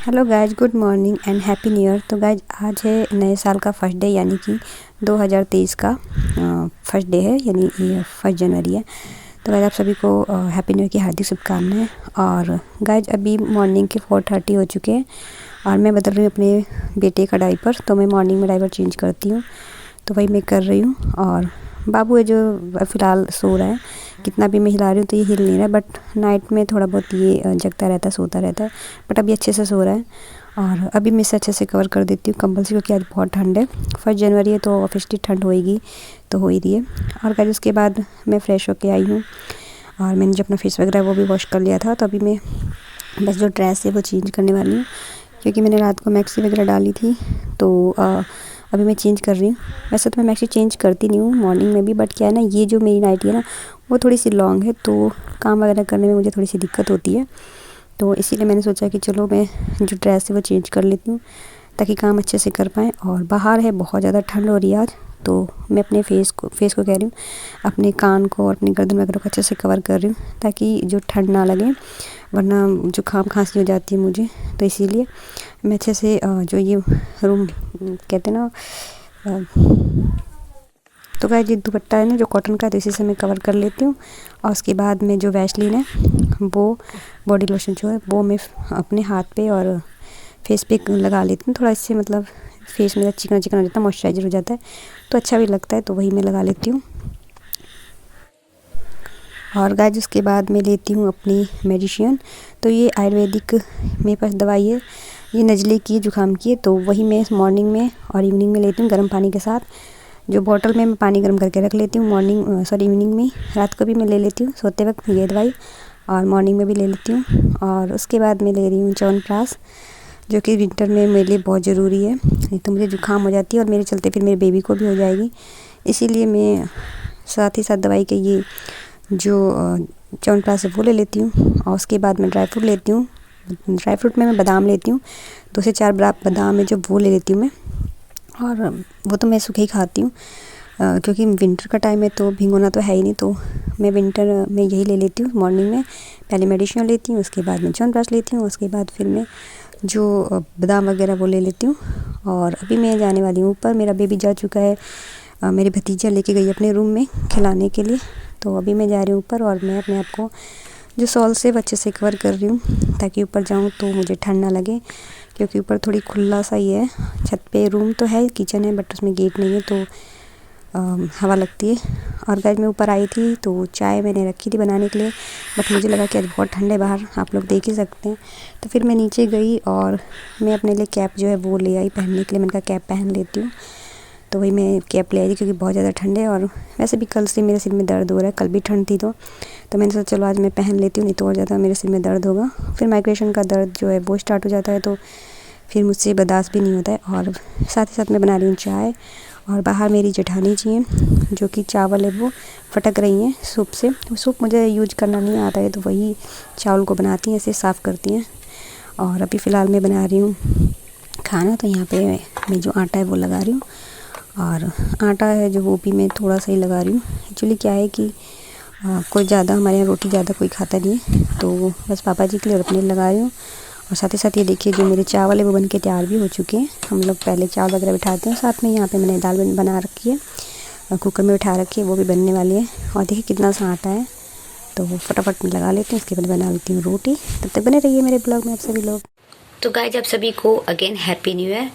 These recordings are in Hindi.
Hello guys, good morning and happy new year. तो गाइज आज है नए साल का फर्स्ट डे, यानी कि 2023 का फर्स्ट डे है, यानी 1 जनवरी है। तो गाइज आप सभी को हैप्पी न्यू ईयर की हार्दिक शुभकामनाएं। और गाइज अभी मॉर्निंग के 4:30 हो चुके हैं और मैं बदल रही हूँ अपने बेटे का डायपर। तो मैं मॉर्निंग में डायपर चेंज करती हूँ, तो वही मैं कर रही हूँ। और बाबू है जो फ़िलहाल सो रहा है, कितना भी मैं हिला रही हूँ तो ये हिल नहीं रहा है, बट नाइट में थोड़ा बहुत ये जगता रहता है, सोता रहता है, बट अभी अच्छे से सो रहा है। और अभी मैं इसे अच्छे से कवर कर देती हूँ कंबल से, क्योंकि आज बहुत ठंड है। 1 जनवरी है तो ऑब्वियसली ठंड होएगी, तो हो ही रही है। और फिर उसके बाद मैं फ़्रेश होके आई हूँ और मैंने जो अपना फेस वगैरह वो भी वॉश कर लिया था। तो अभी मैं बस जो ड्रेस है वो चेंज करने वाली हूँ, क्योंकि मैंने रात को मैक्सी वगैरह डाली थी। तो अभी मैं चेंज कर रही हूँ। वैसे तो मैं मैक्सी चेंज करती नहीं हूँ मॉर्निंग में भी, बट क्या है ना, ये जो मेरी नाइटी है ना वो थोड़ी सी लॉन्ग है, तो काम वगैरह करने में मुझे थोड़ी सी दिक्कत होती है। तो इसीलिए मैंने सोचा कि चलो मैं जो ड्रेस है वो चेंज कर लेती हूँ, ताकि काम अच्छे से कर पाएँ। और बाहर है, बहुत ज़्यादा ठंड हो रही है आज, तो मैं अपने फेस को कह रही हूँ, अपने कान को और अपनी गर्दन वगैरह को अच्छे से कवर कर रही हूँ, ताकि जो ठंड ना लगे, वरना जुकाम खांसी हो जाती है मुझे। तो इसीलिए मैं अच्छे से जो ये रूम कहते हैं ना, तो गाइस ये दुपट्टा है ना जो कॉटन का, तो इसी से मैं कवर कर लेती हूँ। और उसके बाद में जो वैसलीन है, वो बॉडी लोशन जो है वो मैं अपने हाथ पे और फेस पे लगा लेती हूँ। थोड़ा इससे मतलब फेस मेरा चिकना चिकना हो जाता है, मॉइस्चराइजर हो जाता है, तो अच्छा भी लगता है, तो वही मैं लगा लेती हूँ। और गाइस उसके बाद मैं लेती हूँ अपनी मेडिसिन। तो ये आयुर्वेदिक मेरे पास दवाई है, ये नज़ले की, जुकाम की है, तो वही मैं मॉर्निंग में और इवनिंग में लेती हूँ गर्म पानी के साथ। जो बॉटल में मैं पानी गर्म करके रख लेती हूँ इवनिंग में। रात को भी मैं ले लेती हूँ सोते वक्त ये दवाई, और मॉर्निंग में भी ले लेती हूँ। और उसके बाद मैं ले रही हूँ च्यवनप्राश, जो कि विंटर में मेरे लिए बहुत ज़रूरी है, नहीं तो मुझे जुकाम हो जाती है और मेरे चलते फिर मेरे बेबी को भी हो जाएगी। इसीलिए मैं साथ ही साथ दवाई के ये जो च्यवनप्राश है वो ले लेती हूँ। और उसके बाद मैं ड्राई फ्रूट लेती हूँ। ड्राई फ्रूट में मैं बादाम लेती हूँ, 2 से 4 बादाम है जो वो ले लेती हूँ मैं। और वो तो मैं सूखे ही खाती हूँ, क्योंकि विंटर का टाइम है तो भिगोना तो है ही नहीं, तो मैं विंटर में यही ले लेती हूँ मॉर्निंग में। पहले मेडिसिन लेती हूँ, उसके बाद मैं च्यवनप्राश लेती हूँ, उसके बाद फिर मैं जो बादाम वगैरह वो ले लेती हूँ। और अभी मैं जाने वाली हूँ ऊपर, मेरा बेबी जा चुका है, मेरी भतीजा लेके गई अपने रूम में खिलाने के लिए। तो अभी मैं जा रही हूँ ऊपर, और मैं अपने आप को जो सॉल से अच्छे से कवर कर रही हूँ, ताकि ऊपर जाऊँ तो मुझे ठंड ना लगे, क्योंकि ऊपर थोड़ी खुला सा ही है। छत पे रूम तो है, किचन है, बट उसमें गेट नहीं है, तो हवा लगती है। और गाइस मैं ऊपर आई थी तो चाय मैंने रखी थी बनाने के लिए, बट मुझे लगा कि आज बहुत ठंड है बाहर, आप लोग देख ही सकते हैं। तो फिर मैं नीचे गई और मैं अपने लिए कैप जो है वो ले आई पहनने के लिए। मैंने कहा कैप पहन लेती हूँ, तो वही मैं कैप ले आई थी, क्योंकि बहुत ज़्यादा ठंड है। और वैसे भी कल से मेरे सिर में दर्द हो रहा है, कल भी ठंड थी, तो मैंने सोचा चलो आज मैं पहन लेती हूँ, नहीं तो और ज़्यादा मेरे सिर में दर्द होगा। फिर माइग्रेशन का दर्द जो है वो स्टार्ट हो जाता है, तो फिर मुझसे बर्दाश्त भी नहीं होता है। और साथ ही साथ मैं बना रही हूँ चाय, और बाहर मेरी जेठानी जी हैं जो कि चावल है वो फटक रही हैं सूप से। सूप मुझे यूज करना नहीं आता है, तो वही चावल को बनाती हैं, ऐसे साफ़ करती हैं। और अभी फ़िलहाल मैं बना रही हूँ खाना, तो यहाँ पे मैं जो आटा है वो लगा रही हूँ। और आटा है जो वो भी मैं थोड़ा सा ही लगा रही हूँ। एक्चुअली क्या है कि कोई ज़्यादा हमारे यहाँ रोटी ज़्यादा कोई खाता नहीं है, तो बस पापा जी के लिए और अपने लगा रही हूँ। और साथ ही साथ ये देखिए जो मेरे चावल है वो बनके तैयार भी हो चुके हैं। हम लोग पहले चावल वगैरह बिठाते हैं, साथ में यहाँ पे मैंने दाल बना रखी है, कुकर में बिठा रखी है, वो भी बनने वाली है। और देखिए कितना सा आटा है, तो वो फटाफट लगा लेते हैं, उसके बाद बना लेती हूँ रोटी। तब तक बने रहिए मेरे ब्लॉग में आप सभी लोग। तो गाइज आप सभी को अगेन हैप्पी न्यू ईयर।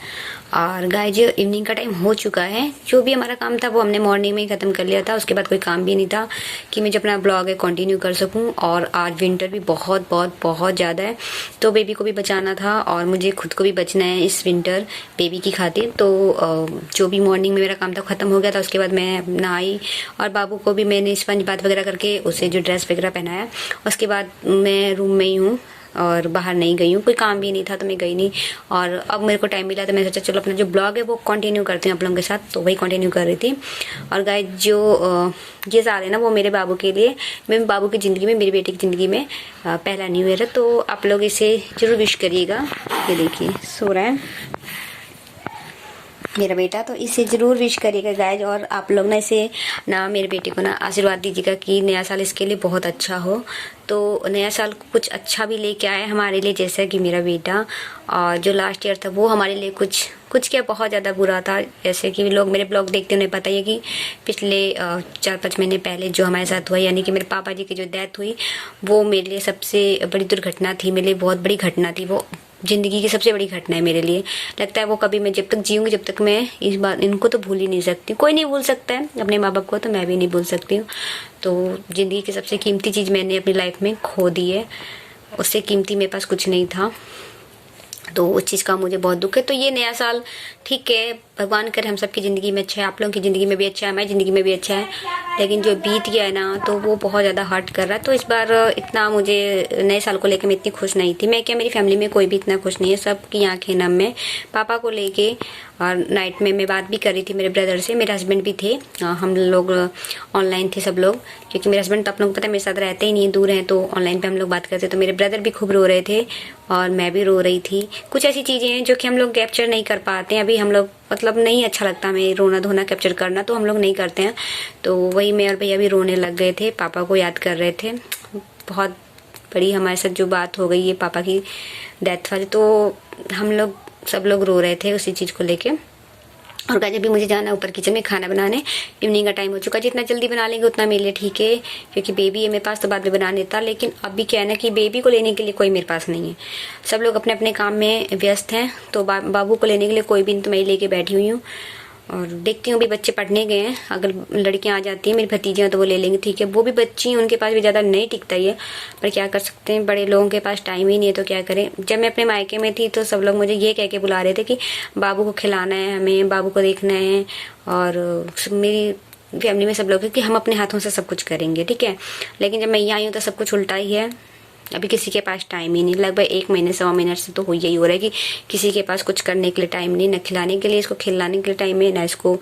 और गाइज इवनिंग का टाइम हो चुका है, जो भी हमारा काम था वो हमने मॉर्निंग में ही ख़त्म कर लिया था। उसके बाद कोई काम भी नहीं था कि मैं जो अपना ब्लॉग है कंटिन्यू कर सकूं। और आज विंटर भी बहुत बहुत बहुत ज़्यादा है, तो बेबी को भी बचाना था और मुझे खुद को भी बचना है इस विंटर बेबी की खातिर। तो जो भी मॉर्निंग में मेरा काम था ख़त्म हो गया था। उसके बाद मैं नहाई और बाबू को भी मैंने स्पंज बाथ वगैरह करके उसे जो ड्रेस वगैरह पहनाया। उसके बाद मैं रूम में ही हूँ और बाहर नहीं गई हूँ, कोई काम भी नहीं था तो मैं गई नहीं। और अब मेरे को टाइम मिला तो मैंने सोचा चलो अपना जो ब्लॉग है वो कंटिन्यू करती हूँ आप लोगों के साथ, तो वही कंटिन्यू कर रही थी। और गाइस जो ये साल है ना वो मेरे बाबू के लिए, मेरे बाबू की ज़िंदगी में, मेरी बेटी की ज़िंदगी में पहला न्यू ईयर है, तो आप लोग इसे ज़रूर विश करिएगा। ये देखिए सो रहा है। मेरा बेटा, तो इसे ज़रूर विश करिएगा गाइज। और आप लोग ना इसे ना मेरे बेटे को ना आशीर्वाद दीजिएगा कि नया साल इसके लिए बहुत अच्छा हो। तो नया साल कुछ अच्छा भी लेके आए हमारे लिए, जैसा कि मेरा बेटा। और जो लास्ट ईयर था वो हमारे लिए कुछ क्या बहुत ज़्यादा बुरा था। जैसे कि लोग मेरे ब्लॉग देखते उन्हें पता ही है कि पिछले 4-5 महीने पहले जो हमारे साथ हुआ, यानी कि मेरे पापा जी की जो डेथ हुई, वो मेरे लिए सबसे बड़ी दुर्घटना थी। मेरे लिए बहुत बड़ी घटना थी वो, ज़िंदगी की सबसे बड़ी घटना है मेरे लिए। लगता है वो कभी मैं जब तक जीऊँगी जब तक मैं इस बात इनको तो भूल ही नहीं सकती। कोई नहीं भूल सकता है अपने माँ बाप को, तो मैं भी नहीं भूल सकती हूँ। तो ज़िंदगी की सबसे कीमती चीज़ मैंने अपनी लाइफ में खो दी है। उससे कीमती मेरे पास कुछ नहीं था, तो उस चीज़ का मुझे बहुत दुख है। तो ये नया साल ठीक है, भगवान करे हम सबकी ज़िंदगी में अच्छा है, आप लोगों की ज़िंदगी में भी अच्छा है, हमारी ज़िंदगी में भी अच्छा है। लेकिन जो बीत गया है ना, तो वो बहुत ज़्यादा हर्ट कर रहा है। तो इस बार इतना मुझे नए साल को लेकर मैं इतनी खुश नहीं थी। मैं क्या, मेरी फैमिली में कोई भी इतना खुश नहीं है, सबकी आंखें नम है पापा को लेके। और नाइट में मैं बात भी कर रही थी मेरे ब्रदर से, मेरे हस्बैंड भी थे, हम लोग ऑनलाइन थे सब लोग, क्योंकि मेरे हस्बैंड तो आप लोगों को पता है मेरे साथ रहते ही नहीं, दूर हैं, तो ऑनलाइन पे हम लोग बात करते। तो मेरे ब्रदर भी खूब रो रहे थे और मैं भी रो रही थी। कुछ ऐसी चीज़ें हैं जो कि हम लोग कैप्चर नहीं कर पाते हैं अभी। हम लोग मतलब नहीं अच्छा लगता हमें रोना धोना कैप्चर करना, तो हम लोग नहीं करते हैं। तो वही मैं और भैया भी रोने लग गए थे, पापा को याद कर रहे थे। बहुत बड़ी हमारे साथ जो बात हो गई है पापा की डेथ वाली, तो हम लोग सब लोग रो रहे थे उसी चीज़ को लेके। और गाइस अभी मुझे जाना है ऊपर किचन में खाना बनाने, इवनिंग का टाइम हो चुका है। जितना जल्दी बना लेंगे उतना मेरे लिए ठीक है, क्योंकि बेबी है मेरे पास, तो बाद में बना लेता। लेकिन अभी क्या है ना कि बेबी को लेने के लिए कोई मेरे पास नहीं है, सब लोग अपने अपने काम में व्यस्त हैं। तो बाबू को लेने के लिए कोई भी नहीं, तो मैं ही लेके बैठी हुई हूँ। और देखती हूँ अभी बच्चे पढ़ने गए हैं, अगर लड़कियां आ जाती हैं मेरी भतीजियाँ तो वो ले लेंगे, ठीक है। वो भी बच्ची हैं, उनके पास भी ज़्यादा नहीं टिकता ही है, पर क्या कर सकते हैं, बड़े लोगों के पास टाइम ही नहीं है, तो क्या करें। जब मैं अपने मायके में थी तो सब लोग मुझे ये कह के बुला रहे थे कि बाबू को खिलाना है, हमें बाबू को देखना है। और मेरी फैमिली में सब लोग हैं कि हम अपने हाथों से सब कुछ करेंगे, ठीक है। लेकिन जब मैं यहाँ आई हूँ तो सब कुछ उल्टा ही है। अभी किसी के पास टाइम ही नहीं, लगभग 1 महीने 1.25 महीने से तो यही हो रहा है कि किसी के पास कुछ करने के लिए टाइम नहीं, न खिलाने के लिए इसको खिलाने के लिए टाइम है, ना इसको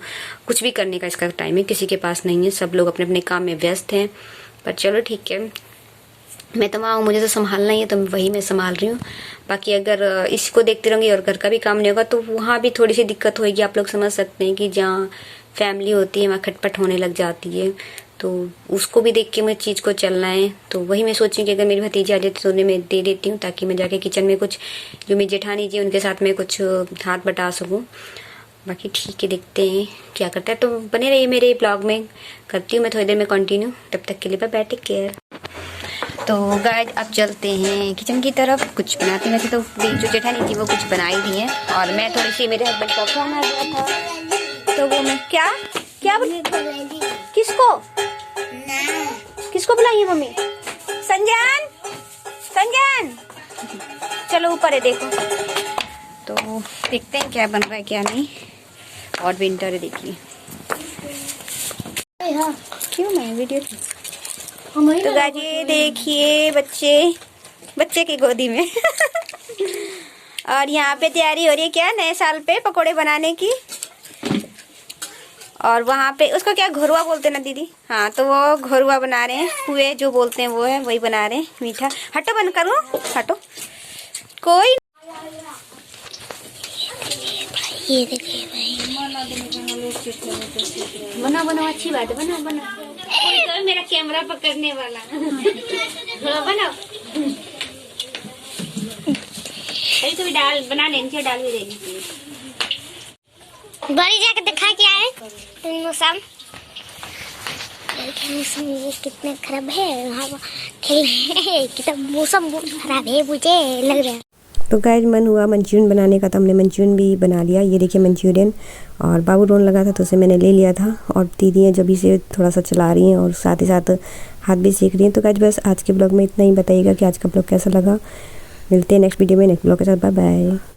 कुछ भी करने का इसका टाइम है, किसी के पास नहीं है। सब लोग अपने अपने काम में व्यस्त हैं। पर चलो ठीक है, मैं तो वहाँ मुझे तो संभालना ही है, तो वही मैं संभाल रही हूँ। बाकी अगर इसको देखते रहूँगी और घर का भी काम नहीं होगा तो वहाँ भी थोड़ी सी दिक्कत होगी। आप लोग समझ सकते हैं कि जहाँ फैमिली होती है वहाँ खटपट होने लग जाती है, तो उसको भी देख के मुझे चीज़ को चलना है। तो वही मैं सोची कि अगर मेरी भतीजी आ जाती तो उन्हें मैं दे देती हूँ, ताकि मैं जाके किचन में कुछ जो मेरी जेठानी जी उनके साथ में कुछ हाथ बटा सकूँ। बाकी ठीक है, देखते हैं क्या करता है। तो बने रहिए मेरे ब्लॉग में, करती हूँ मैं थोड़ी देर में कंटिन्यू। तब तक के लिए बाय बाय, टेक केयर। तो गाइस अब चलते हैं किचन की तरफ, कुछ बनाते। वैसे तो जो जेठानी थी वो कुछ बना ही दी है, और मैं थोड़ी सी, मेरे हस्बैंड का फोन आ गया था तो वो मैं क्या किसको बुलाई है मम्मी? संजन संजन चलो ऊपर है, देखो। तो देखते हैं क्या बन रहा है क्या नहीं। और विंटर है, देखिए। क्यों मैं वीडियो तो गाजी देखिए बच्चे की गोदी में और यहाँ पे तैयारी हो रही है क्या, नए साल पे पकोड़े बनाने की। और वहाँ पे उसको क्या घोरुआ बोलते ना दीदी? हाँ, तो वो घोरुआ बना रहे हैं, पुए जो बोलते हैं वो है, वही बना रहे हैं मीठा। हटो बंद करो, हटो। कोई ये देखिए बना बना, अच्छी बात है, बना बना। तो मेरा कैमरा पकड़ने वाला बनाओ। अरे तो डाल बना लेंगे, डाल भी देंगे। बड़ी जाके दिखा क्या है मौसम, मौसम ये कितना खराब है, वहाँ खेल कितना मौसम खराब है मुझे लग रहा है। तो गाइस मन हुआ मंचूरियन बनाने का, तो हमने मंचूरियन भी बना लिया। ये देखिए मंचूरियन, और बाबू रोने लगा था तो उसे मैंने ले लिया था। और दीदी जब इसे थोड़ा सा चला रही हैं और साथ ही साथ हाथ भी सीख रही हैं। तो गाइस बस आज के ब्लॉग में इतना ही। बताइएगा कि आज का ब्लॉग कैसा लगा। मिलते हैं नेक्स्ट वीडियो में, नेक्स्ट ब्लॉग के साथ। Bye bye.